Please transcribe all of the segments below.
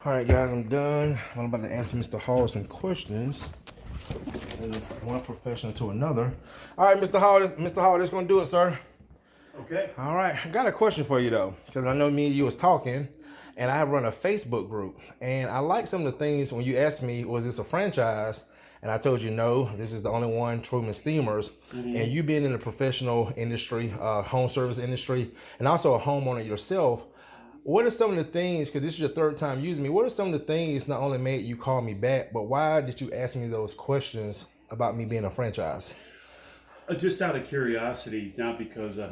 All right, guys, I'm done. I'm about to answer Mr. Hall some questions, and one professional to another. All right, Mr. Hall, this gonna do it, sir. Okay. All right, I got a question for you though, because I know me and you was talking, and I run a Facebook group, and I like some of the things when you asked me, was this a franchise? And I told you no, this is the only one, Truman Steemers. And you being in the professional industry, home service industry, and also a homeowner yourself, what are some of the things, because this is your third time using me, what are some of the things not only made you call me back, but why did you ask me those questions about me being a franchise? Just out of curiosity, not because I,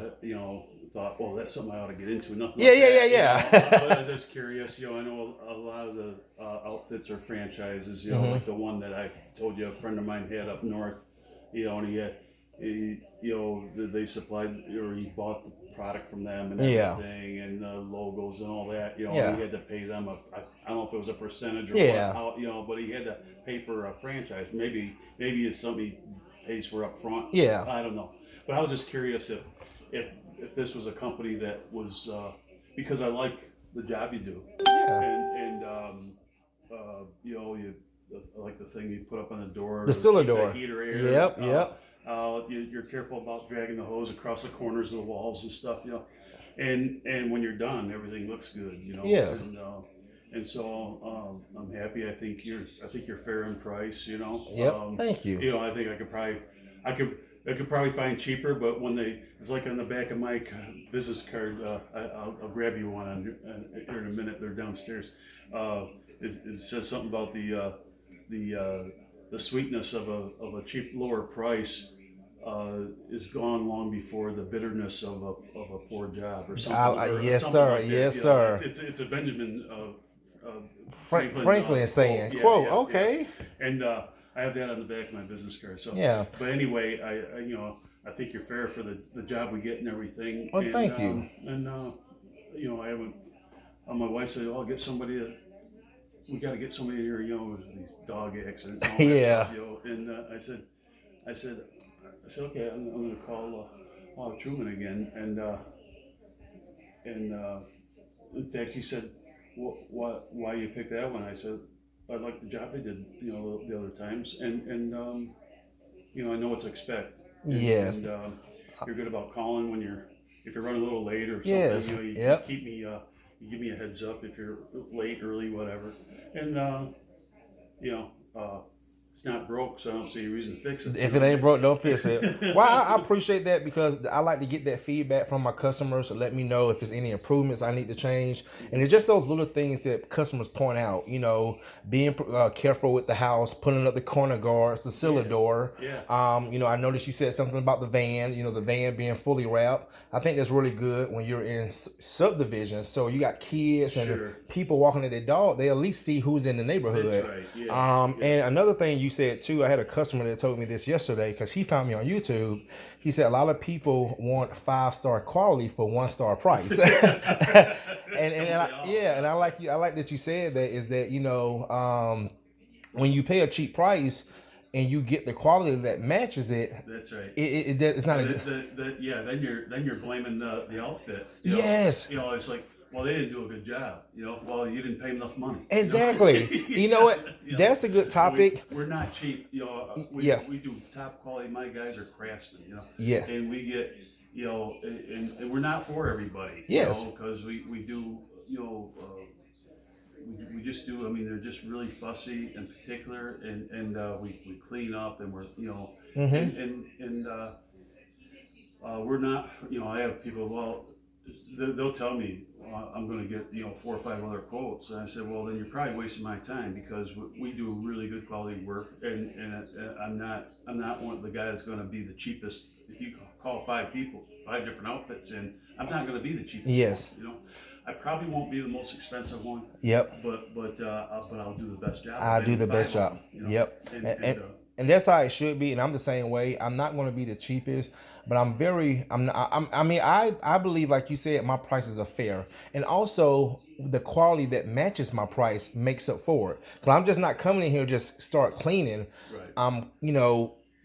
thought, well, that's something I ought to get into. Nothing Yeah, like yeah, yeah, that. yeah. I was just curious. I know a lot of the outfits are franchises. Like the one that I told you a friend of mine had up north. And they supplied or he bought the product from them and Yeah. everything and the logos and all that. Yeah. He had to pay them I don't know if it was a percentage or Yeah. but he had to pay for a franchise. Maybe it's something he pays for up front. Yeah. I don't know. But I was just curious if this was a company that was because I like the job you do. Yeah. I like the thing you put up on the door. The to cylinder keep door. the heater air. Yep. You're careful about dragging the hose across the corners of the walls and stuff. And when you're done, everything looks good. Yes. And so I'm happy. I think you're fair in price. Yep. Thank you. I think I could probably find cheaper, but it's like on the back of my business card. I'll grab you one here in a minute. They're downstairs. It says something about the sweetness of a cheap, lower price is gone long before the bitterness of a poor job or something. Yes, something sir. like that. Yes, sir. It's a Benjamin Franklin is saying, quote. quote, Yeah. okay. And I have that on the back of my business card. So Yeah. But anyway, I think you're fair for the job we get and everything. Well, and, thank you. And I haven't. My wife said, "Oh, get somebody to." We got to get somebody here, with these dog accidents. And all that Yeah. stuff, And I said, okay, I'm going to call Truman again, and in fact, he said, why you picked that one? I said, I like the job they did, the other times, and I know what to expect. Yes. And you're good about calling if you're running a little late or something. Yes. You Yep. keep me. You give me a heads up if you're late, early, whatever. And it's not broke, so I don't see a reason to fix it. If it ain't broke, don't fix it. Well, I appreciate that because I like to get that feedback from my customers to let me know if there's any improvements I need to change. And it's just those little things that customers point out, being careful with the house, putting up the corner guards, the cylinder door. Yeah. I noticed you said something about the van, the van being fully wrapped. I think that's really good when you're in subdivisions. So you got kids and people walking their dog, they at least see who's in the neighborhood. That's right. Yeah. And another thing you said too, I had a customer that told me this yesterday because he found me on YouTube. He said a lot of people want 5-star quality for 1-star price. and I like that you said that is that when you pay a cheap price and you get the quality that matches it. That's right. It's not Then you're blaming the outfit. Yes. It's like, well, they didn't do a good job. Well, you didn't pay them enough money. Exactly. You know what? That's a good topic. We're not cheap. We do top quality. My guys are craftsmen. Yeah. And we get and we're not for everybody. Yes. Because we do we just do. I mean, they're just really fussy and particular, and we clean up, and we're we're not. I have people. Well, they'll tell me I'm going to get 4 or 5 other quotes, and I said, well, then you're probably wasting my time because we do really good quality work, and I'm not one of the guys going to be the cheapest. If you call 5 different outfits in, I'm not going to be the cheapest. Yes. One, I probably won't be the most expensive one. Yep. But I'll do the best job. I'll do the best job. Yep. And that's how it should be. And I'm the same way. I'm not going to be the cheapest, but I believe, like you said, my prices are fair. And also the quality that matches my price makes up for it. So I'm just not coming in here just start cleaning. Right.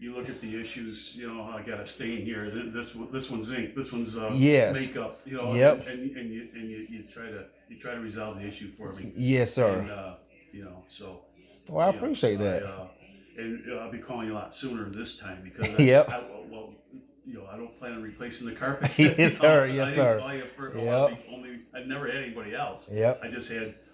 you look at the issues. You know, I got a stain here. This one's ink. This one's Yes. makeup. You know, Yep. and you try to resolve the issue for me. Yes, sir. And you know, so Well, I you know, appreciate that. and I'll be calling you a lot sooner this time because Yep. well, you know, I don't plan on replacing the carpet. Yes, sir. Yes, I didn't sir. call you for Yep. I never had anybody else. Yep.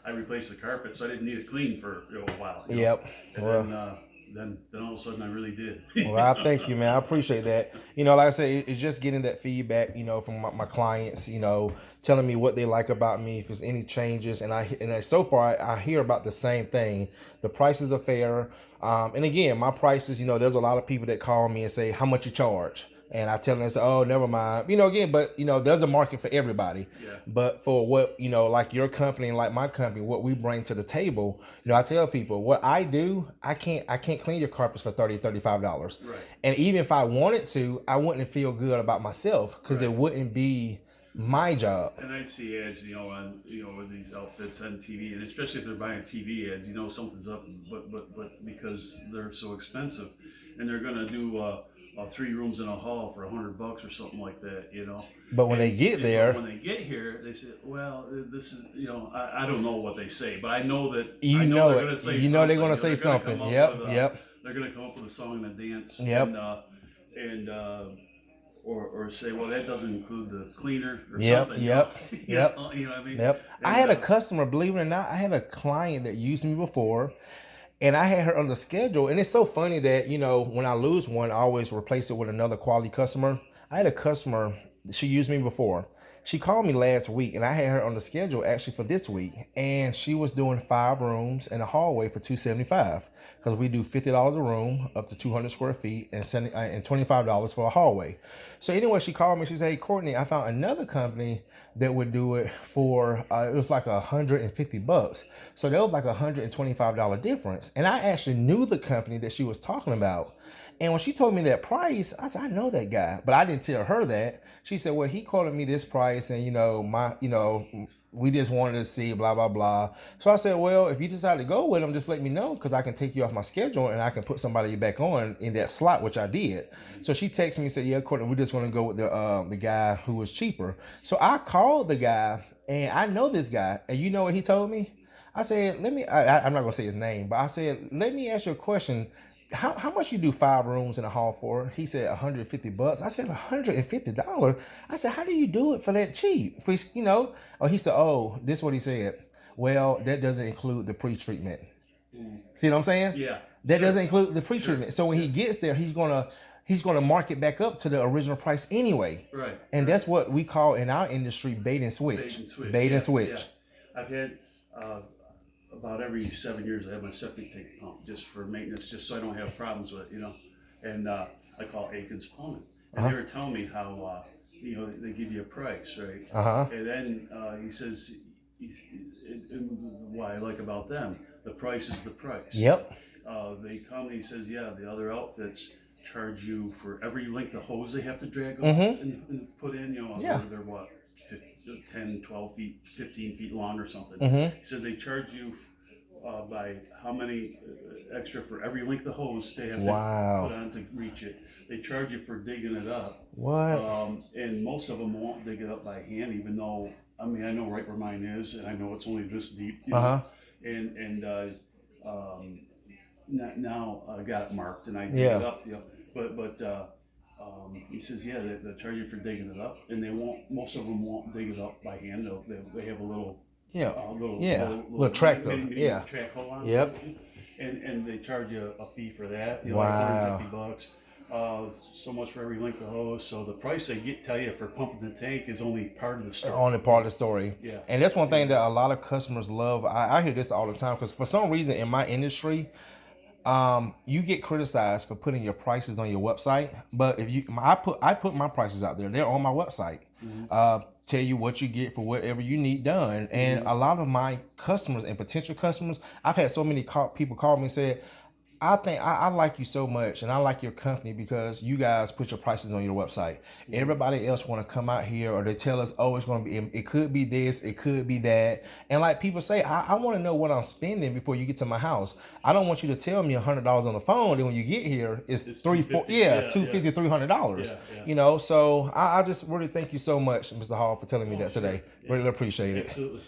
I replaced the carpet, so I didn't need it cleaned for a while. You know? Yep. And Well, then all of a sudden I really did. well, I thank you, man. I appreciate that. You know, like I said, it's just getting that feedback, you know, from my clients, you know, telling me what they like about me, if there's any changes. And so far, I hear about the same thing. The prices are fair. And again, my prices, you know, there's a lot of people that call me and say, how much you charge? And I tell them, I say, oh, never mind. You know, again, but, you know, there's a market for everybody. Yeah. But for what, you know, like your company and like my company, what we bring to the table, you know, I tell people what I do, I can't clean your carpets for $30, $35. Right. And even if I wanted to, I wouldn't feel good about myself because it wouldn't be my job. And I see ads, you know, on with these outfits on TV, and especially if they're buying TV ads, you know something's up. But because they're so expensive, and they're gonna do 3 rooms in a hall for $100 or something like that, you know. But when they get there, when they get here, they say, "Well, this is," you know, I don't know what they say, but I know that you I know they're it. gonna say You know something. they're going to They're say gonna something. come up Yep. with Yep. They're gonna come up with a song and a dance. Yep. And or say, well, that doesn't include the cleaner or Yep. something. Yep. You Yep. know, you know what I mean? Yep. And, I had a customer, believe it or not, I had a client that used me before. And I had her on the schedule. And it's so funny that, you know, when I lose one, I always replace it with another quality customer. I had a customer, she used me before. She called me last week and I had her on the schedule actually for this week. And she was doing 5 rooms and a hallway for $275 because we do $50 a room up to 200 square feet and $25 for a hallway. So anyway, she called me. She said, hey, Courtney, I found another company that would do it for, it was like $150. So that was like $125 difference. And I actually knew the company that she was talking about. And when she told me that price, I said, I know that guy, but I didn't tell her that. She said, well, he quoted me this price and, we just wanted to see blah, blah, blah. So I said, well, if you decide to go with him, just let me know because I can take you off my schedule and I can put somebody back on in that slot, which I did. So she texted me and said, yeah, Courtney, we're just going to go with the guy who was cheaper. So I called the guy and I know this guy. And you know what he told me? I said, I'm not going to say his name, but I said, let me ask you a question. How much you do 5 rooms in a hall for? He said $150. I said $150. I said, how do you do it for that cheap? Because, you know, he said, oh, this is what he said. Well, that doesn't include the pre-treatment. See what I'm saying? Yeah. That doesn't include the pre-treatment. So when he gets there, he's gonna mark it back up to the original price anyway. Right. And that's what we call in our industry bait and switch. Bait and switch. Yeah. I've had about every 7 years I have my septic tank pumped just for maintenance, just so I don't have problems with it, you know. And I call Aiken's Plumbing, and they were telling me how they give you a price, right? And then he says, why I like about them, the price is the price. Yep. They come and he says, yeah, the other outfits charge you for every length of hose they have to drag off and put in, you know, they're what, 10, 12 feet, 15 feet long or something. So they charge you by how many extra for every length of hose they have to put on to reach it. They charge you for digging it up. What? And most of them won't dig it up by hand, even though, I mean, I know right where mine is, and I know it's only this deep. You know? And now I got it marked, and I dig it up. You know? But he says, yeah, they charge you for digging it up, and they won't. Most of them won't dig it up by hand. They have a little little tractor, track hole on. Yep. And they charge you a fee for that. You know, Wow. like $150. So much for every length of hose. So the price they tell you for pumping the tank is only part of the story. Only part of the story. Yeah. And that's one thing that a lot of customers love. I hear this all the time because for some reason in my industry, you get criticized for putting your prices on your website. But I put my prices out there. They're on my website. Tell you what you get for whatever you need done. And a lot of my customers and potential customers, I've had so many people call me and say, I think I like you so much, and I like your company because you guys put your prices on your website. Everybody else want to come out here, or they tell us, oh, it's going to be, it could be this, it could be that, and like people say, I want to know what I'm spending before you get to my house. I don't want you to tell me $100 on the phone, then when you get here, it's three, four, $250. $250, $300. Yeah, yeah. You know, so I just really thank you so much, Mr. Hall, for telling me that today. Sure. Yeah. Really appreciate it. Absolutely.